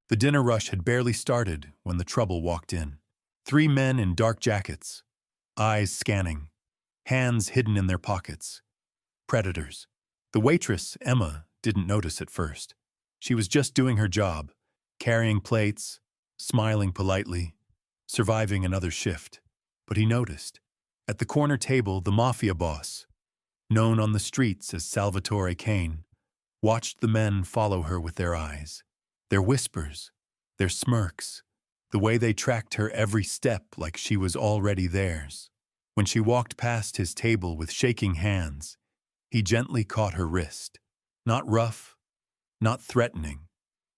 The dinner rush had barely started when the trouble walked in. Three men in dark jackets, eyes scanning, hands hidden in their pockets. Predators. The waitress, Emma, didn't notice at first. She was just doing her job, carrying plates, smiling politely, surviving another shift. But he noticed. At the corner table, the Mafia boss, known on the streets as Salvatore Kane, watched the men follow her with their eyes, their whispers, their smirks, the way they tracked her every step like she was already theirs. When she walked past his table with shaking hands, he gently caught her wrist. Not rough, not threatening,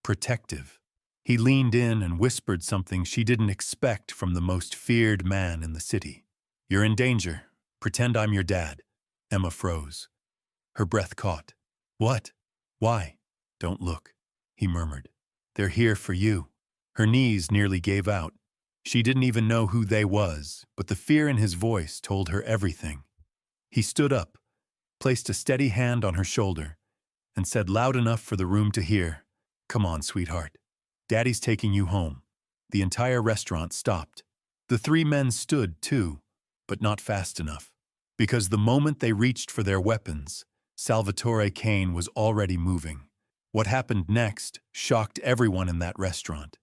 protective. He leaned in and whispered something she didn't expect from the most feared man in the city. "You're in danger. Pretend I'm your dad." Emma froze. Her breath caught. "What? Why?" "Don't look," he murmured. "They're here for you." Her knees nearly gave out. She didn't even know who they was, but the fear in his voice told her everything. He stood up, placed a steady hand on her shoulder, and said loud enough for the room to hear, "Come on, sweetheart. Daddy's taking you home." The entire restaurant stopped. The three men stood, too, but not fast enough. Because the moment they reached for their weapons, Salvatore Kane was already moving. What happened next shocked everyone in that restaurant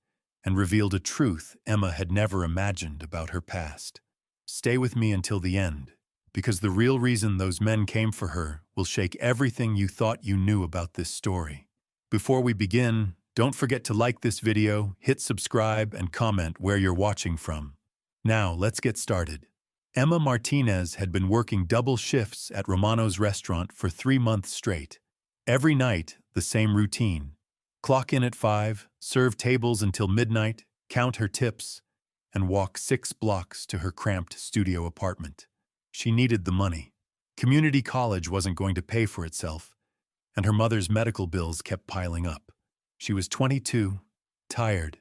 and revealed a truth Emma had never imagined about her past. Stay with me until the end, because the real reason those men came for her will shake everything you thought you knew about this story. Before we begin, don't forget to like this video, hit subscribe, and comment where you're watching from. Now, let's get started. Emma Martinez had been working double shifts at Romano's restaurant for 3 months straight. Every night, the same routine. Clock in at 5, serve tables until midnight, count her tips, and walk 6 blocks to her cramped studio apartment. She needed the money. Community college wasn't going to pay for itself, and her mother's medical bills kept piling up. She was 22, tired,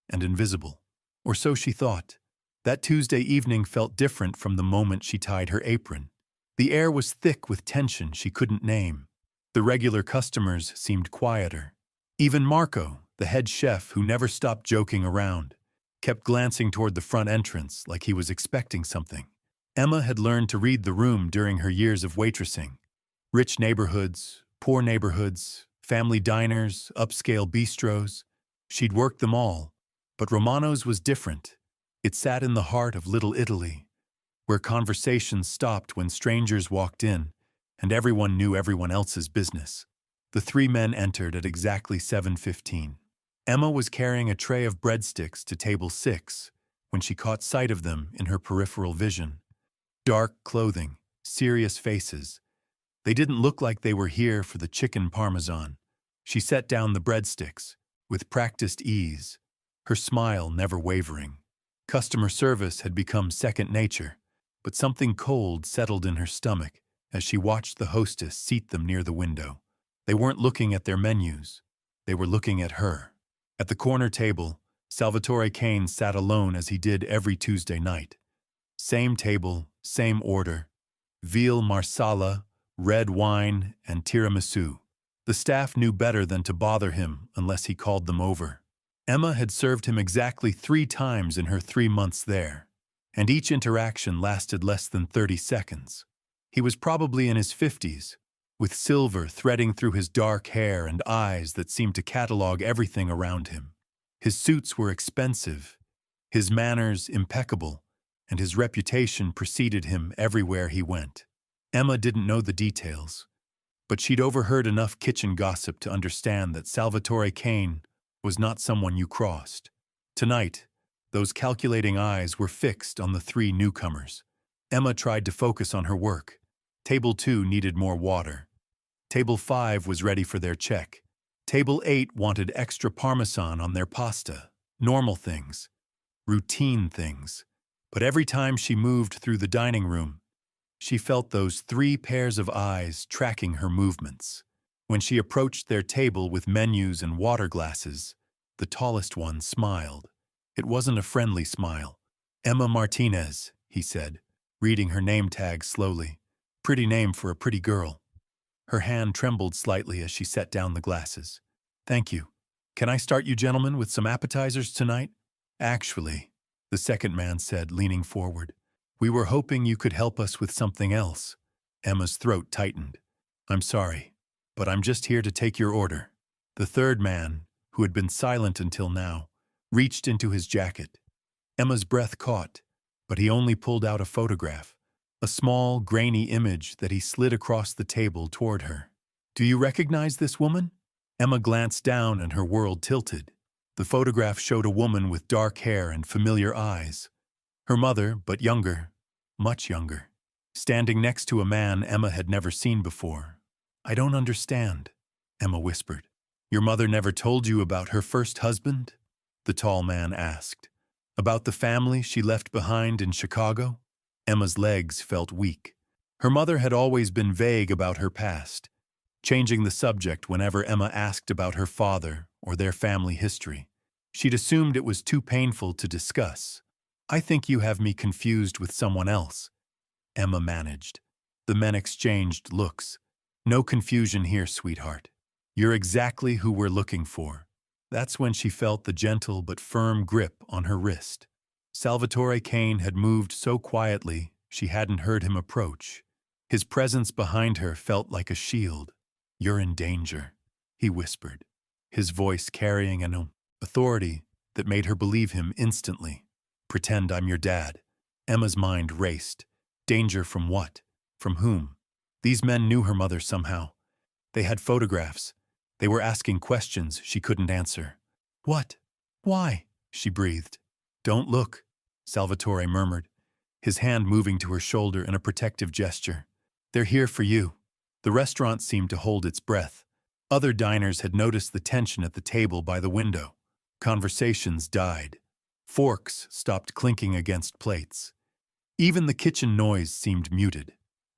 and invisible. Or so she thought. That Tuesday evening felt different from the moment she tied her apron. The air was thick with tension she couldn't name. The regular customers seemed quieter. Even Marco, the head chef who never stopped joking around, kept glancing toward the front entrance like he was expecting something. Emma had learned to read the room during her years of waitressing. Rich neighborhoods, poor neighborhoods, family diners, upscale bistros. She'd worked them all, but Romano's was different. It sat in the heart of Little Italy, where conversations stopped when strangers walked in, and everyone knew everyone else's business. The three men entered at exactly 7:15. Emma was carrying a tray of breadsticks to table 6 when she caught sight of them in her peripheral vision. Dark clothing, serious faces. They didn't look like they were here for the chicken parmesan. She set down the breadsticks with practiced ease, her smile never wavering. Customer service had become second nature, but something cold settled in her stomach as she watched the hostess seat them near the window. They weren't looking at their menus. They were looking at her. At the corner table, Salvatore Kane sat alone as he did every Tuesday night. Same table, same order. Veal marsala, red wine, and tiramisu. The staff knew better than to bother him unless he called them over. Emma had served him exactly 3 times in her 3 months there, and each interaction lasted less than 30 seconds. He was probably in his 50s, with silver threading through his dark hair and eyes that seemed to catalog everything around him. His suits were expensive, his manners impeccable, and his reputation preceded him everywhere he went. Emma didn't know the details, but she'd overheard enough kitchen gossip to understand that Salvatore Kane was not someone you crossed. Tonight, those calculating eyes were fixed on the 3 newcomers. Emma tried to focus on her work. Table 2 needed more water. Table 5 was ready for their check. Table 8 wanted extra parmesan on their pasta. Normal things. Routine things. But every time she moved through the dining room, she felt those 3 pairs of eyes tracking her movements. When she approached their table with menus and water glasses, the tallest one smiled. It wasn't a friendly smile. "Emma Martinez," he said, reading her name tag slowly. "Pretty name for a pretty girl." Her hand trembled slightly as she set down the glasses. "Thank you." Can I start you gentlemen with some appetizers tonight? Actually, the second man said, leaning forward, we were hoping you could help us with something else. Emma's throat tightened. I'm sorry, but I'm just here to take your order. The third man, who had been silent until now, reached into his jacket. Emma's breath caught, but he only pulled out a photograph, a small, grainy image that he slid across the table toward her. Do you recognize this woman? Emma glanced down and her world tilted. The photograph showed a woman with dark hair and familiar eyes. Her mother, but younger, much younger, standing next to a man Emma had never seen before. I don't understand, Emma whispered. Your mother never told you about her first husband? The tall man asked. About the family she left behind in Chicago? Emma's legs felt weak. Her mother had always been vague about her past, changing the subject whenever Emma asked about her father or their family history. She'd assumed it was too painful to discuss. I think you have me confused with someone else, Emma managed. The men exchanged looks. No confusion here, sweetheart. You're exactly who we're looking for. That's when she felt the gentle but firm grip on her wrist. Salvatore Kane had moved so quietly she hadn't heard him approach. His presence behind her felt like a shield. You're in danger, he whispered, his voice carrying an authority that made her believe him instantly. Pretend I'm your dad. Emma's mind raced. Danger from what? From whom? These men knew her mother somehow. They had photographs. They were asking questions she couldn't answer. What? Why? She breathed. Don't look, Salvatore murmured, his hand moving to her shoulder in a protective gesture. They're here for you. The restaurant seemed to hold its breath. Other diners had noticed the tension at the table by the window. Conversations died. Forks stopped clinking against plates. Even the kitchen noise seemed muted.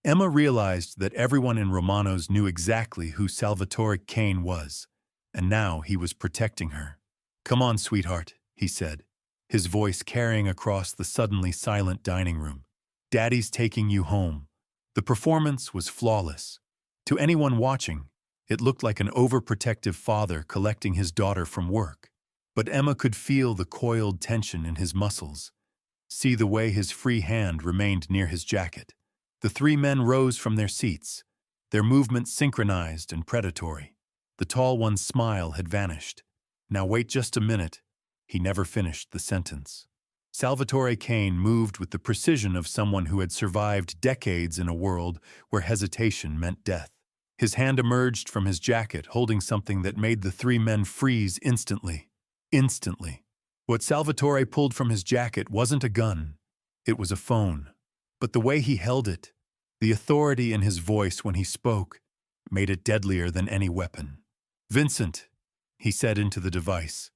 Emma realized that everyone in Romano's knew exactly who Salvatore Kane was, and now he was protecting her. Come on, sweetheart, he said, his voice carrying across the suddenly silent dining room. Daddy's taking you home. The performance was flawless. To anyone watching, it looked like an overprotective father collecting his daughter from work. But Emma could feel the coiled tension in his muscles, see the way his free hand remained near his jacket. The three men rose from their seats, their movements synchronized and predatory. The tall one's smile had vanished. Now wait just a minute. He never finished the sentence. Salvatore Kane moved with the precision of someone who had survived decades in a world where hesitation meant death. His hand emerged from his jacket, holding something that made the three men freeze instantly. Instantly. What Salvatore pulled from his jacket wasn't a gun. It was a phone. But the way he held it, the authority in his voice when he spoke, made it deadlier than any weapon. Vincent, he said into the device,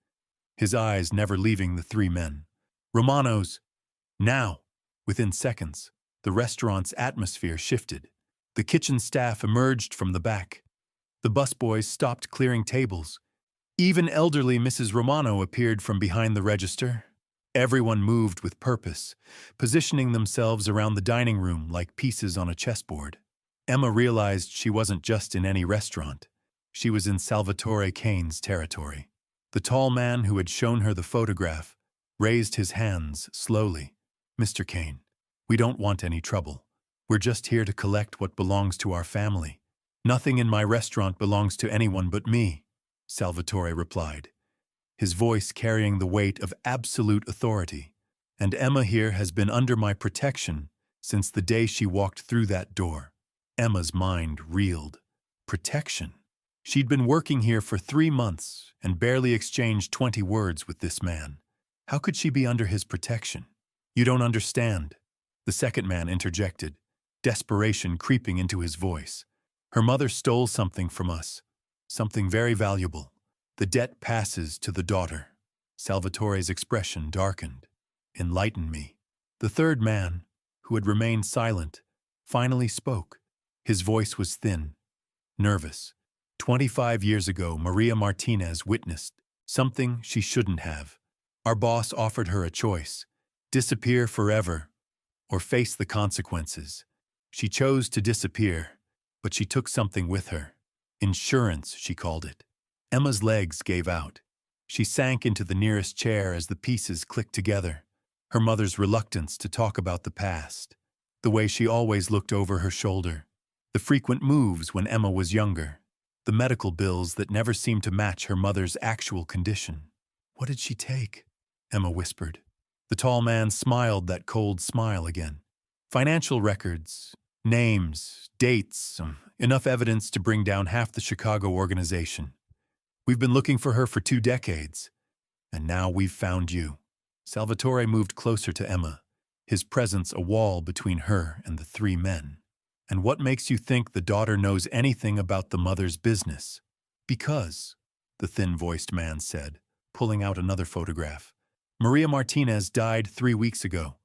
his eyes never leaving the three men. Romano's. Now. Within seconds, the restaurant's atmosphere shifted. The kitchen staff emerged from the back. The busboys stopped clearing tables. Even elderly Mrs. Romano appeared from behind the register. Everyone moved with purpose, positioning themselves around the dining room like pieces on a chessboard. Emma realized she wasn't just in any restaurant. She was in Salvatore Kane's territory. The tall man who had shown her the photograph raised his hands slowly. Mr. Kane, we don't want any trouble. We're just here to collect what belongs to our family. Nothing in my restaurant belongs to anyone but me, Salvatore replied, his voice carrying the weight of absolute authority. And Emma here has been under my protection since the day she walked through that door. Emma's mind reeled. Protection? She'd been working here for 3 months and barely exchanged 20 words with this man. How could she be under his protection? You don't understand, the second man interjected, desperation creeping into his voice. Her mother stole something from us, something very valuable. The debt passes to the daughter. Salvatore's expression darkened. Enlighten me. The third man, who had remained silent, finally spoke. His voice was thin, nervous. 25 years ago, Maria Martinez witnessed something she shouldn't have. Our boss offered her a choice: disappear forever or face the consequences. She chose to disappear, but she took something with her. Insurance, she called it. Emma's legs gave out. She sank into the nearest chair as the pieces clicked together. Her mother's reluctance to talk about the past, the way she always looked over her shoulder, the frequent moves when Emma was younger, the medical bills that never seemed to match her mother's actual condition. "What did she take?" Emma whispered. The tall man smiled that cold smile again. "Financial records, names, dates, enough evidence to bring down half the Chicago organization. We've been looking for her for 2 decades, and now we've found you." Salvatore moved closer to Emma, his presence a wall between her and the three men. "And what makes you think the daughter knows anything about the mother's business?" "Because," the thin-voiced man said, pulling out another photograph, "Maria Martinez died 3 weeks ago.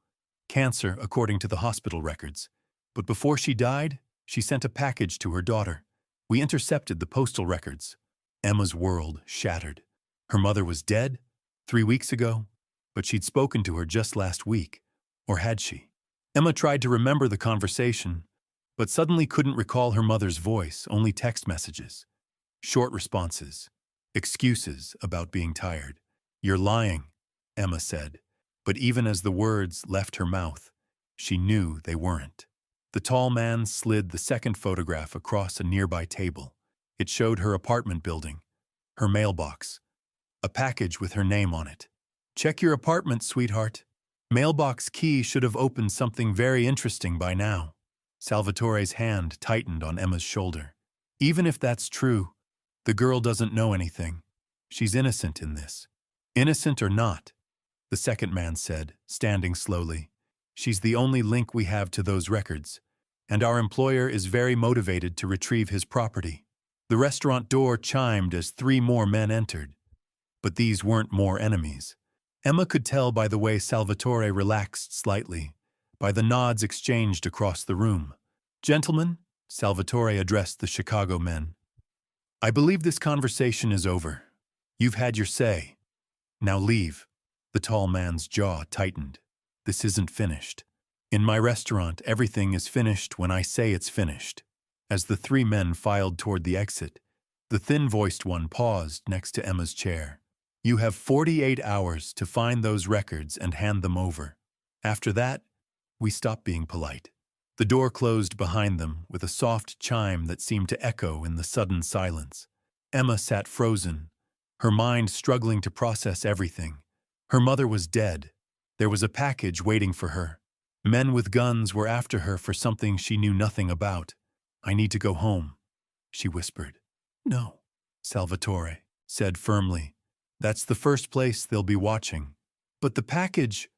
Cancer, according to the hospital records. But before she died, she sent a package to her daughter. We intercepted the postal records." Emma's world shattered. Her mother was dead 3 weeks ago, but she'd spoken to her just last week. Or had she? Emma tried to remember the conversation, but suddenly couldn't recall her mother's voice, only text messages. Short responses. Excuses about being tired. "You're lying," Emma said. But even as the words left her mouth, she knew they weren't. The tall man slid the second photograph across a nearby table. It showed her apartment building, her mailbox, a package with her name on it. "Check your apartment, sweetheart. Mailbox key should have opened something very interesting by now." Salvatore's hand tightened on Emma's shoulder. "Even if that's true, the girl doesn't know anything. She's innocent in this." "Innocent or not," the second man said, standing slowly, "she's the only link we have to those records, and our employer is very motivated to retrieve his property." The restaurant door chimed as 3 more men entered. But these weren't more enemies. Emma could tell by the way Salvatore relaxed slightly, by the nods exchanged across the room. "Gentlemen," Salvatore addressed the Chicago men, "I believe this conversation is over. You've had your say. Now leave." The tall man's jaw tightened. "This isn't finished. In my restaurant, everything is finished when I say it's finished." As the 3 men filed toward the exit, the thin-voiced one paused next to Emma's chair. "You have 48 hours to find those records and hand them over. After that, we stop being polite." The door closed behind them with a soft chime that seemed to echo in the sudden silence. Emma sat frozen, her mind struggling to process everything. Her mother was dead. There was a package waiting for her. Men with guns were after her for something she knew nothing about. "I need to go home," she whispered. "No," Salvatore said firmly. "That's the first place they'll be watching. But the package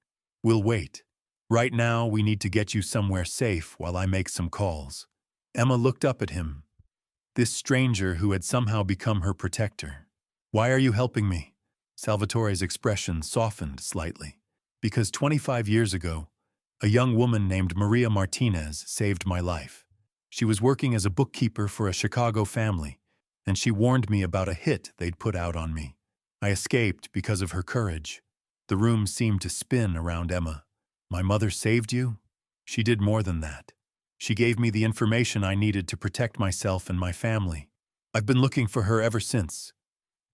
will wait. Right now, we need to get you somewhere safe while I make some calls." Emma looked up at him, this stranger who had somehow become her protector. "Why are you helping me?" Salvatore's expression softened slightly. "Because 25 years ago, a young woman named Maria Martinez saved my life. She was working as a bookkeeper for a Chicago family, and she warned me about a hit they'd put out on me. I escaped because of her courage." The room seemed to spin around Emma. "My mother saved you?" "She did more than that. She gave me the information I needed to protect myself and my family. I've been looking for her ever since,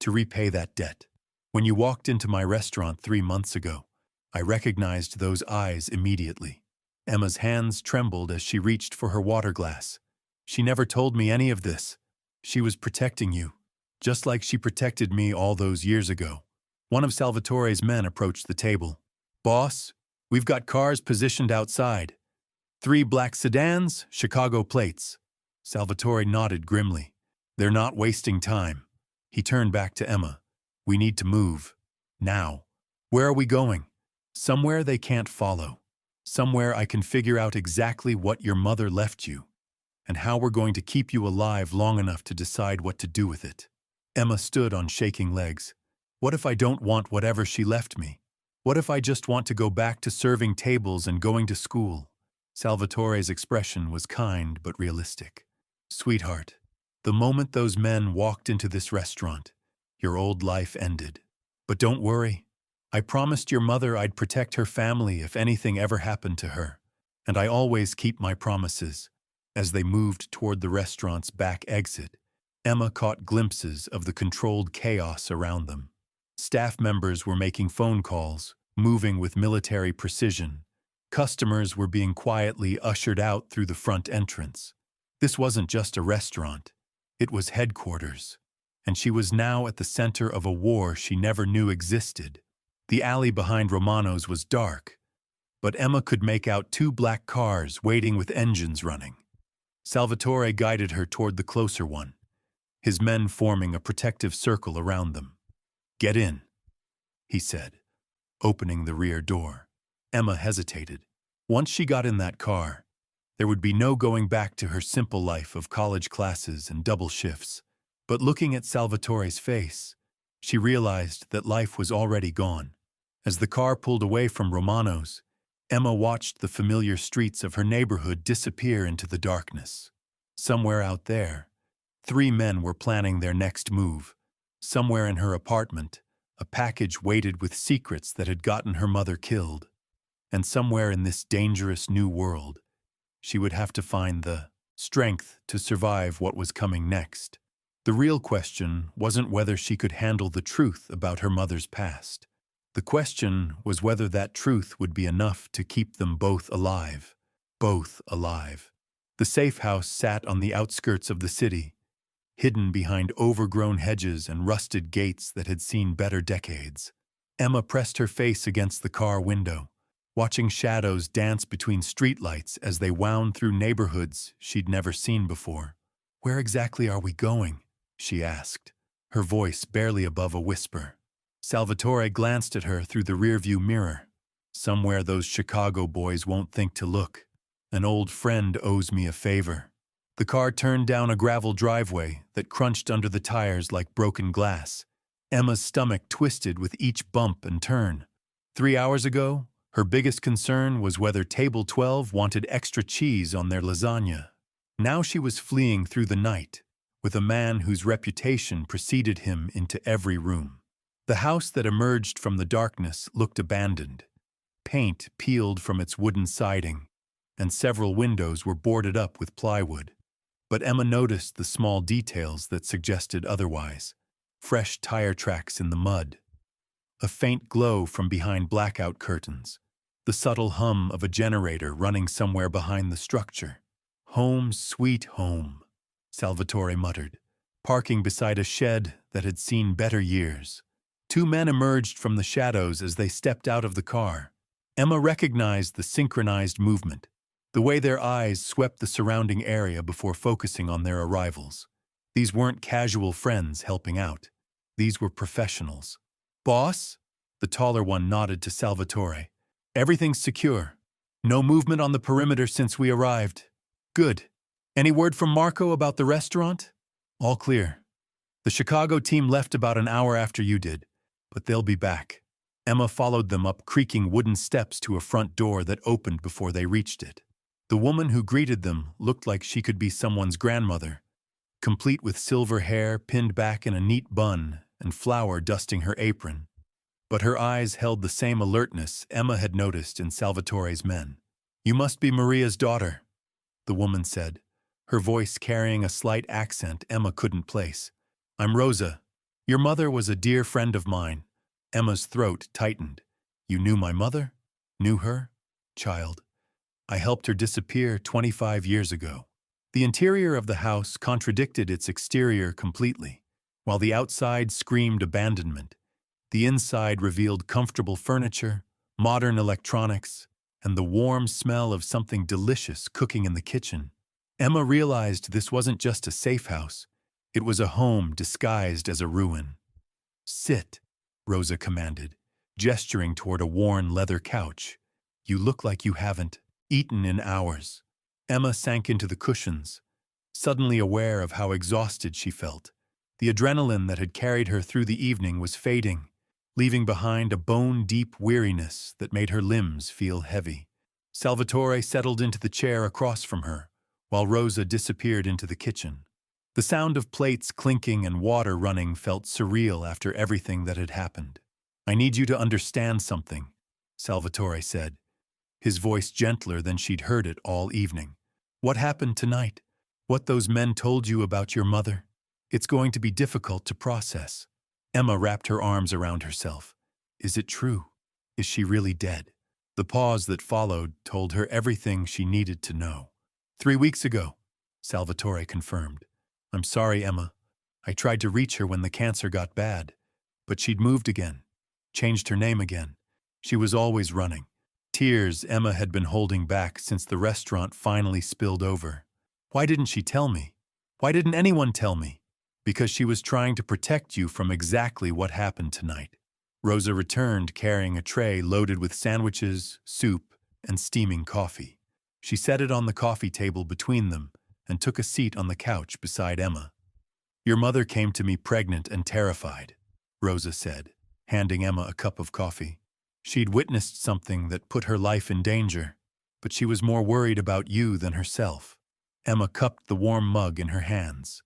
to repay that debt. When you walked into my restaurant 3 months ago, I recognized those eyes immediately." Emma's hands trembled as she reached for her water glass. "She never told me any of this. She was protecting you, just like she protected me all those years ago." One of Salvatore's men approached the table. "Boss, we've got cars positioned outside. 3 black sedans, Chicago plates." Salvatore nodded grimly. "They're not wasting time." He turned back to Emma. "We need to move. Now." "Where are we going?" "Somewhere they can't follow. Somewhere I can figure out exactly what your mother left you, and how we're going to keep you alive long enough to decide what to do with it." Emma stood on shaking legs. "What if I don't want whatever she left me? What if I just want to go back to serving tables and going to school?" Salvatore's expression was kind but realistic. "Sweetheart, the moment those men walked into this restaurant, your old life ended. But don't worry. I promised your mother I'd protect her family if anything ever happened to her, and I always keep my promises." As they moved toward the restaurant's back exit, Emma caught glimpses of the controlled chaos around them. Staff members were making phone calls, moving with military precision. Customers were being quietly ushered out through the front entrance. This wasn't just a restaurant. It was headquarters. And she was now at the center of a war she never knew existed. The alley behind Romano's was dark, but Emma could make out two black cars waiting with engines running. Salvatore guided her toward the closer one, his men forming a protective circle around them. "Get in," he said, opening the rear door. Emma hesitated. Once she got in that car, there would be no going back to her simple life of college classes and double shifts. But looking at Salvatore's face, she realized that life was already gone. As the car pulled away from Romano's, Emma watched the familiar streets of her neighborhood disappear into the darkness. Somewhere out there, 3 men were planning their next move. Somewhere in her apartment, a package waited with secrets that had gotten her mother killed. And somewhere in this dangerous new world, she would have to find the strength to survive what was coming next. The real question wasn't whether she could handle the truth about her mother's past. The question was whether that truth would be enough to keep them both alive. Both alive. The safe house sat on the outskirts of the city, hidden behind overgrown hedges and rusted gates that had seen better decades. Emma pressed her face against the car window, watching shadows dance between streetlights as they wound through neighborhoods she'd never seen before. "Where exactly are we going?" she asked, her voice barely above a whisper. Salvatore glanced at her through the rearview mirror. "Somewhere those Chicago boys won't think to look. An old friend owes me a favor." The car turned down a gravel driveway that crunched under the tires like broken glass. Emma's stomach twisted with each bump and turn. 3 hours ago, her biggest concern was whether Table 12 wanted extra cheese on their lasagna. Now she was fleeing through the night, with a man whose reputation preceded him into every room. The house that emerged from the darkness looked abandoned. Paint peeled from its wooden siding, and several windows were boarded up with plywood. But Emma noticed the small details that suggested otherwise. Fresh tire tracks in the mud, a faint glow from behind blackout curtains, the subtle hum of a generator running somewhere behind the structure. "Home, sweet home," Salvatore muttered, parking beside a shed that had seen better years. 2 men emerged from the shadows as they stepped out of the car. Emma recognized the synchronized movement, the way their eyes swept the surrounding area before focusing on their arrivals. These weren't casual friends helping out. These were professionals. "Boss?" The taller one nodded to Salvatore. "Everything's secure. No movement on the perimeter since we arrived." "Good. Any word from Marco about the restaurant?" "All clear. The Chicago team left about an hour after you did, but they'll be back." Emma followed them up creaking wooden steps to a front door that opened before they reached it. The woman who greeted them looked like she could be someone's grandmother, complete with silver hair pinned back in a neat bun and flour dusting her apron. But her eyes held the same alertness Emma had noticed in Salvatore's men. "You must be Maria's daughter," the woman said, her voice carrying a slight accent Emma couldn't place. "I'm Rosa. Your mother was a dear friend of mine." Emma's throat tightened. "You knew my mother? Knew her? Child. I helped her disappear 25 years ago." The interior of the house contradicted its exterior completely. While the outside screamed abandonment, the inside revealed comfortable furniture, modern electronics, and the warm smell of something delicious cooking in the kitchen. Emma realized this wasn't just a safe house. It was a home disguised as a ruin. "Sit," Rosa commanded, gesturing toward a worn leather couch. "You look like you haven't eaten in hours." Emma sank into the cushions, suddenly aware of how exhausted she felt. The adrenaline that had carried her through the evening was fading, leaving behind a bone-deep weariness that made her limbs feel heavy. Salvatore settled into the chair across from her, while Rosa disappeared into the kitchen. The sound of plates clinking and water running felt surreal after everything that had happened. "I need you to understand something," Salvatore said, his voice gentler than she'd heard it all evening. "What happened tonight? What those men told you about your mother? It's going to be difficult to process." Emma wrapped her arms around herself. Is it true? Is she really dead? The pause that followed told her everything she needed to know. 3 weeks ago, Salvatore confirmed. I'm sorry, Emma. I tried to reach her when the cancer got bad, but she'd moved again, changed her name again. She was always running. Tears Emma had been holding back since the restaurant finally spilled over. Why didn't she tell me? Why didn't anyone tell me? Because she was trying to protect you from exactly what happened tonight. Rosa returned carrying a tray loaded with sandwiches, soup, and steaming coffee. She set it on the coffee table between them and took a seat on the couch beside Emma. Your mother came to me pregnant and terrified, Rosa said, handing Emma a cup of coffee. She'd witnessed something that put her life in danger, but she was more worried about you than herself. Emma cupped the warm mug in her hands,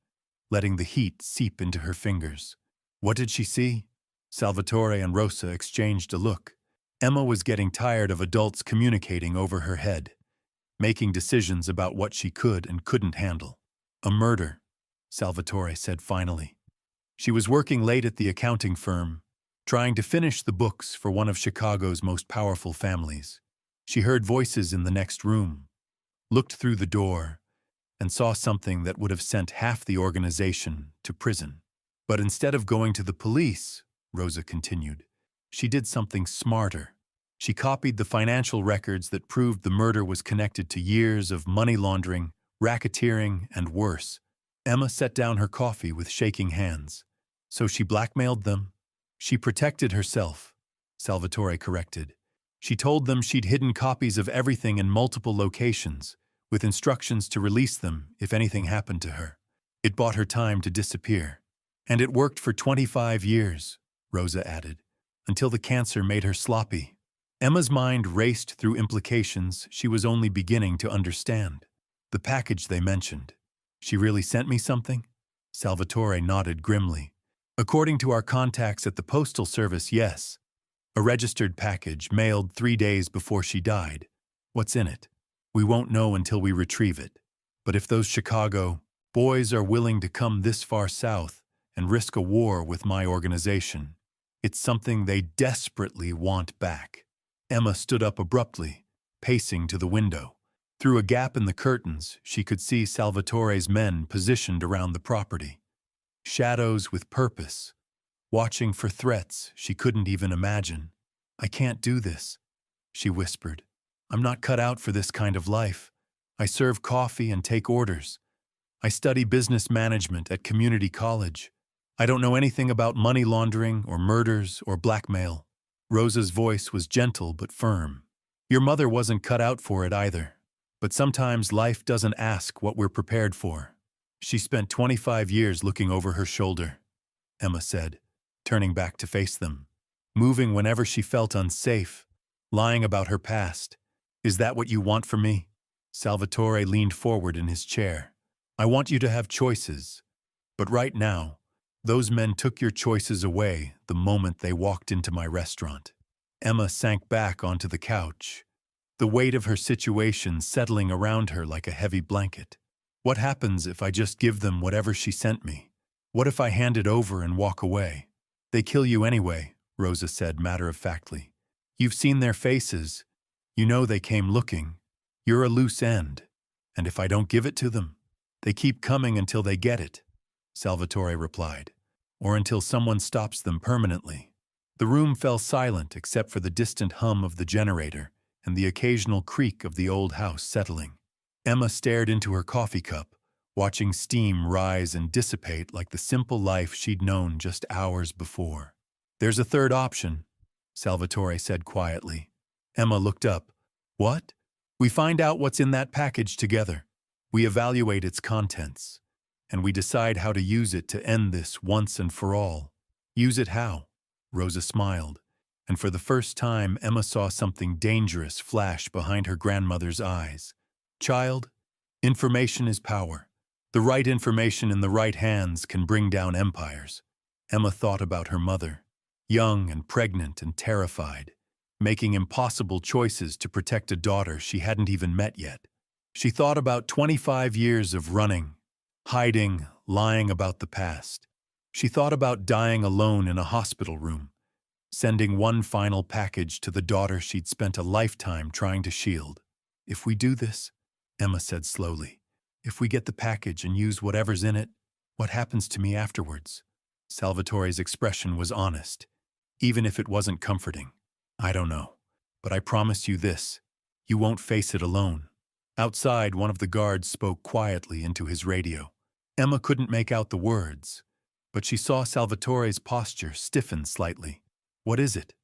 letting the heat seep into her fingers. What did she see? Salvatore and Rosa exchanged a look. Emma was getting tired of adults communicating over her head, making decisions about what she could and couldn't handle. A murder, Salvatore said finally. She was working late at the accounting firm, trying to finish the books for one of Chicago's most powerful families. She heard voices in the next room, looked through the door, and saw something that would have sent half the organization to prison. But instead of going to the police, Rosa continued, she did something smarter. She copied the financial records that proved the murder was connected to years of money laundering, racketeering, and worse. Emma set down her coffee with shaking hands. So she blackmailed them? She protected herself, Salvatore corrected. She told them she'd hidden copies of everything in multiple locations, with instructions to release them if anything happened to her. It bought her time to disappear. And it worked for 25 years, Rosa added, until the cancer made her sloppy. Emma's mind raced through implications she was only beginning to understand. The package they mentioned. She really sent me something? Salvatore nodded grimly. According to our contacts at the Postal Service, yes. A registered package mailed 3 days before she died. What's in it? We won't know until we retrieve it. But if those Chicago boys are willing to come this far south and risk a war with my organization, it's something they desperately want back. Emma stood up abruptly, pacing to the window. Through a gap in the curtains, she could see Salvatore's men positioned around the property. Shadows with purpose, watching for threats she couldn't even imagine. I can't do this, she whispered. I'm not cut out for this kind of life. I serve coffee and take orders. I study business management at community college. I don't know anything about money laundering or murders or blackmail. Rosa's voice was gentle but firm. Your mother wasn't cut out for it either. But sometimes life doesn't ask what we're prepared for. She spent 25 years looking over her shoulder, Emma said, turning back to face them, moving whenever she felt unsafe, lying about her past. Is that what you want from me? Salvatore leaned forward in his chair. I want you to have choices. But right now, those men took your choices away the moment they walked into my restaurant. Emma sank back onto the couch, the weight of her situation settling around her like a heavy blanket. What happens if I just give them whatever she sent me? What if I hand it over and walk away? They kill you anyway, Rosa said matter-of-factly. You've seen their faces. You know they came looking. You're a loose end. And if I don't give it to them, they keep coming until they get it, Salvatore replied, or until someone stops them permanently. The room fell silent except for the distant hum of the generator and the occasional creak of the old house settling. Emma stared into her coffee cup, watching steam rise and dissipate like the simple life she'd known just hours before. There's a third option, Salvatore said quietly. Emma looked up. What? We find out what's in that package together. We evaluate its contents, and we decide how to use it to end this once and for all. Use it how? Rosa smiled, and for the first time Emma saw something dangerous flash behind her grandmother's eyes. Child, information is power. The right information in the right hands can bring down empires. Emma thought about her mother, young and pregnant and terrified, making impossible choices to protect a daughter she hadn't even met yet. She thought about 25 years of running, hiding, lying about the past. She thought about dying alone in a hospital room, sending one final package to the daughter she'd spent a lifetime trying to shield. "If we do this," Emma said slowly, "if we get the package and use whatever's in it, what happens to me afterwards?" Salvatore's expression was honest, even if it wasn't comforting. "I don't know, but I promise you this, you won't face it alone." Outside, one of the guards spoke quietly into his radio. Emma couldn't make out the words, but she saw Salvatore's posture stiffen slightly. "What is it?"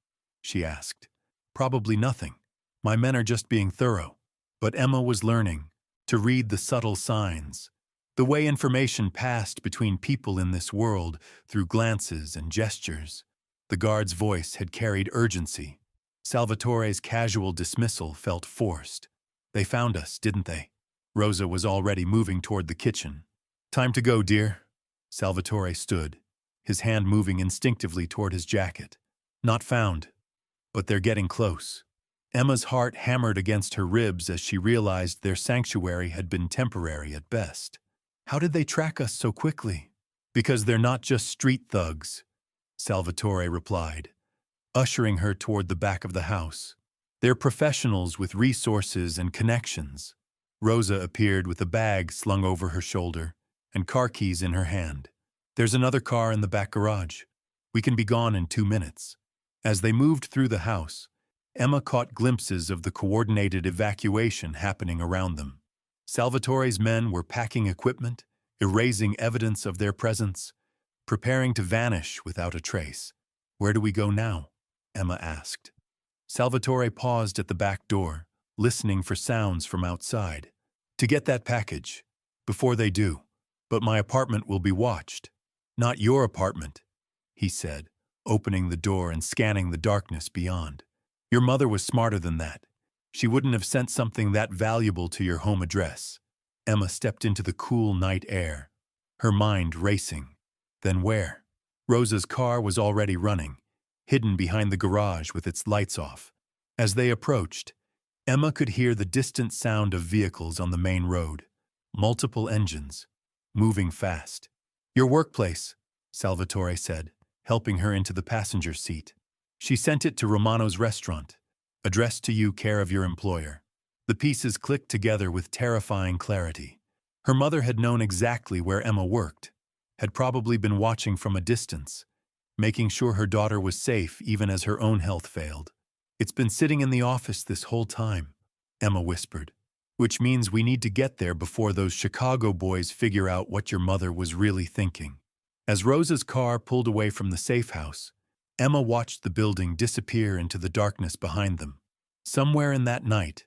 she asked. "Probably nothing. My men are just being thorough." But Emma was learning to read the subtle signs, the way information passed between people in this world through glances and gestures. The guard's voice had carried urgency. Salvatore's casual dismissal felt forced. "They found us, didn't they?" Rosa was already moving toward the kitchen. "Time to go, dear." Salvatore stood, his hand moving instinctively toward his jacket. "Not found, but they're getting close." Emma's heart hammered against her ribs as she realized their sanctuary had been temporary at best. "How did they track us so quickly?" "Because they're not just street thugs," Salvatore replied, ushering her toward the back of the house. "They're professionals with resources and connections." Rosa appeared with a bag slung over her shoulder and car keys in her hand. "There's another car in the back garage. We can be gone in 2 minutes." As they moved through the house, Emma caught glimpses of the coordinated evacuation happening around them. Salvatore's men were packing equipment, erasing evidence of their presence, preparing to vanish without a trace. "Where do we go now?" Emma asked. Salvatore paused at the back door, listening for sounds from outside. "To get that package. Before they do. But my apartment will be watched." "Not your apartment," he said, opening the door and scanning the darkness beyond. "Your mother was smarter than that. She wouldn't have sent something that valuable to your home address." Emma stepped into the cool night air, her mind racing. Then where? Rosa's car was already running, hidden behind the garage with its lights off. As they approached, Emma could hear the distant sound of vehicles on the main road, multiple engines, moving fast. "Your workplace," Salvatore said, helping her into the passenger seat. "She sent it to Romano's restaurant, addressed to you, care of your employer." The pieces clicked together with terrifying clarity. Her mother had known exactly where Emma worked, had probably been watching from a distance, making sure her daughter was safe even as her own health failed. "It's been sitting in the office this whole time," Emma whispered. "Which means we need to get there before those Chicago boys figure out what your mother was really thinking." As Rosa's car pulled away from the safe house, Emma watched the building disappear into the darkness behind them. Somewhere in that night,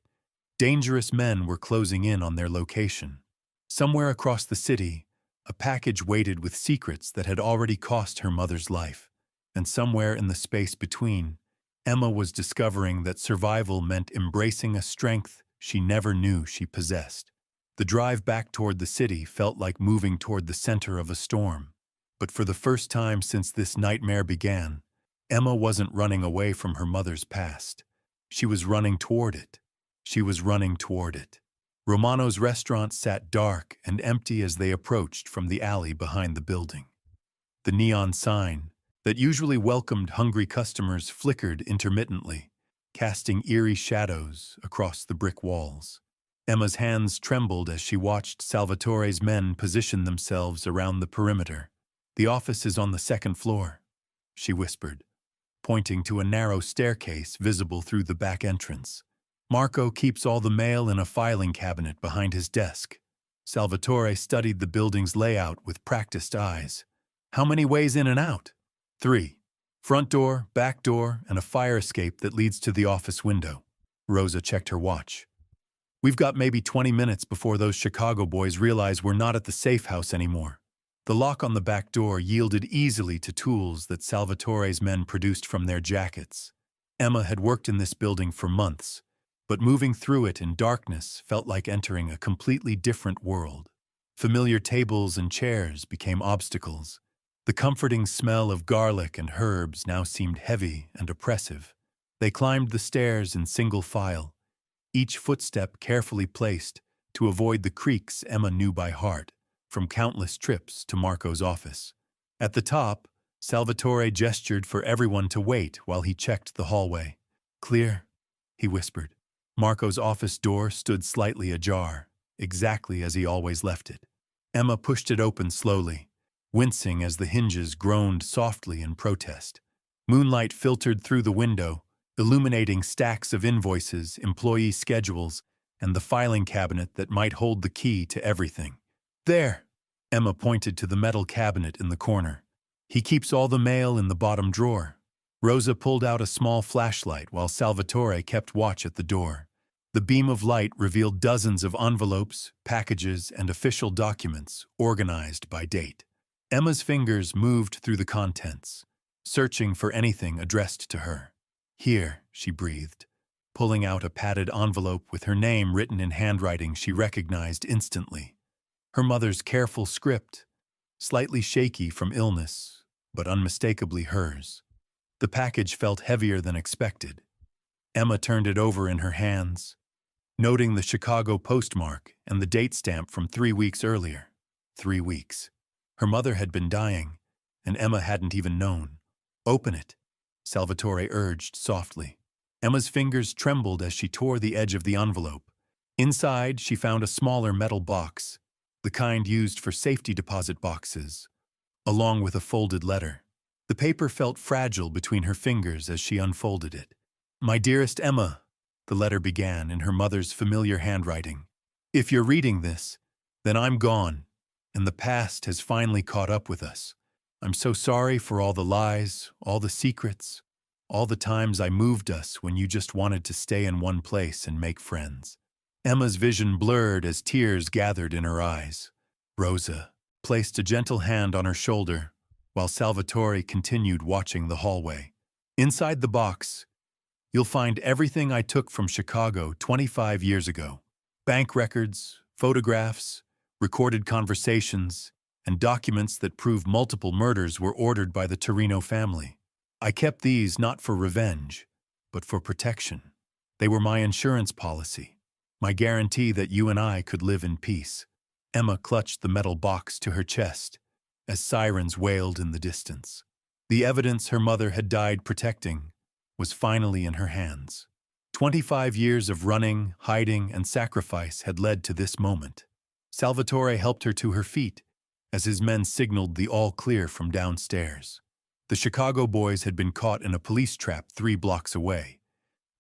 dangerous men were closing in on their location. Somewhere across the city, a package waited with secrets that had already cost her mother's life. And somewhere in the space between, Emma was discovering that survival meant embracing a strength she never knew she possessed. The drive back toward the city felt like moving toward the center of a storm. But for the first time since this nightmare began, Emma wasn't running away from her mother's past. She was running toward it. She was running toward it. Romano's restaurant sat dark and empty as they approached from the alley behind the building. The neon sign that usually welcomed hungry customers flickered intermittently, casting eerie shadows across the brick walls. Emma's hands trembled as she watched Salvatore's men position themselves around the perimeter. "The office is on the second floor," she whispered, pointing to a narrow staircase visible through the back entrance. "Marco keeps all the mail in a filing cabinet behind his desk." Salvatore studied the building's layout with practiced eyes. "How many ways in and out?" 3. Front door, back door, and a fire escape that leads to the office window. Rosa checked her watch. "We've got maybe 20 minutes before those Chicago boys realize we're not at the safe house anymore." The lock on the back door yielded easily to tools that Salvatore's men produced from their jackets. Emma had worked in this building for months, but moving through it in darkness felt like entering a completely different world. Familiar tables and chairs became obstacles. The comforting smell of garlic and herbs now seemed heavy and oppressive. They climbed the stairs in single file, each footstep carefully placed to avoid the creaks Emma knew by heart from countless trips to Marco's office. At the top, Salvatore gestured for everyone to wait while he checked the hallway. "Clear," he whispered. Marco's office door stood slightly ajar, exactly as he always left it. Emma pushed it open slowly, wincing as the hinges groaned softly in protest. Moonlight filtered through the window, illuminating stacks of invoices, employee schedules, and the filing cabinet that might hold the key to everything. "There!" Emma pointed to the metal cabinet in the corner. "He keeps all the mail in the bottom drawer." Rosa pulled out a small flashlight while Salvatore kept watch at the door. The beam of light revealed dozens of envelopes, packages, and official documents, organized by date. Emma's fingers moved through the contents, searching for anything addressed to her. "Here," she breathed, pulling out a padded envelope with her name written in handwriting she recognized instantly. Her mother's careful script, slightly shaky from illness, but unmistakably hers. The package felt heavier than expected. Emma turned it over in her hands, noting the Chicago postmark and the date stamp from 3 weeks earlier. 3 weeks. Her mother had been dying, and Emma hadn't even known. "Open it," Salvatore urged softly. Emma's fingers trembled as she tore the edge of the envelope. Inside, she found a smaller metal box, the kind used for safety deposit boxes, along with a folded letter. The paper felt fragile between her fingers as she unfolded it. "My dearest Emma," the letter began in her mother's familiar handwriting. "If you're reading this, then I'm gone, and the past has finally caught up with us. I'm so sorry for all the lies, all the secrets, all the times I moved us when you just wanted to stay in one place and make friends." Emma's vision blurred as tears gathered in her eyes. Rosa placed a gentle hand on her shoulder, while Salvatore continued watching the hallway. "Inside the box, you'll find everything I took from Chicago 25 years ago. Bank records, photographs, recorded conversations, and documents that prove multiple murders were ordered by the Torino family. I kept these not for revenge, but for protection. They were my insurance policy, my guarantee that you and I could live in peace." Emma clutched the metal box to her chest as sirens wailed in the distance. The evidence her mother had died protecting was finally in her hands. 25 years of running, hiding, and sacrifice had led to this moment. Salvatore helped her to her feet as his men signaled the all clear from downstairs. The Chicago boys had been caught in a police trap 3 blocks away,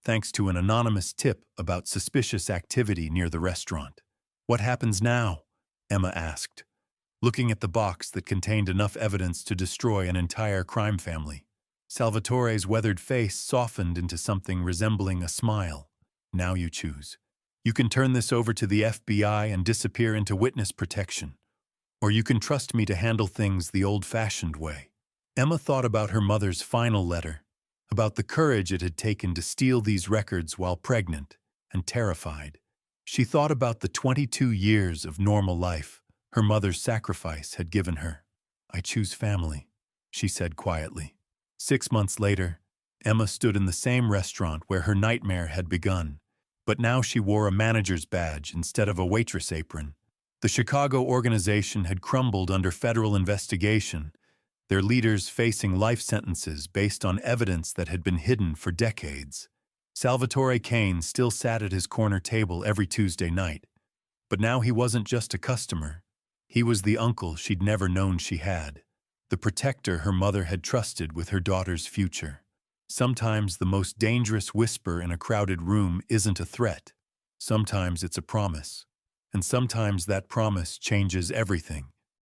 thanks to an anonymous tip about suspicious activity near the restaurant. "What happens now?" Emma asked, looking at the box that contained enough evidence to destroy an entire crime family. Salvatore's weathered face softened into something resembling a smile. "Now you choose. You can turn this over to the FBI and disappear into witness protection, or you can trust me to handle things the old-fashioned way." Emma thought about her mother's final letter, about the courage it had taken to steal these records while pregnant and terrified. She thought about the 22 years of normal life her mother's sacrifice had given her. "I choose family," she said quietly. 6 months later, Emma stood in the same restaurant where her nightmare had begun, but now she wore a manager's badge instead of a waitress apron. The Chicago organization had crumbled under federal investigation, their leaders facing life sentences based on evidence that had been hidden for decades. Salvatore Kane still sat at his corner table every Tuesday night, but now he wasn't just a customer. He was the uncle she'd never known she had, the protector her mother had trusted with her daughter's future. Sometimes the most dangerous whisper in a crowded room isn't a threat. Sometimes it's a promise, and sometimes that promise changes everything.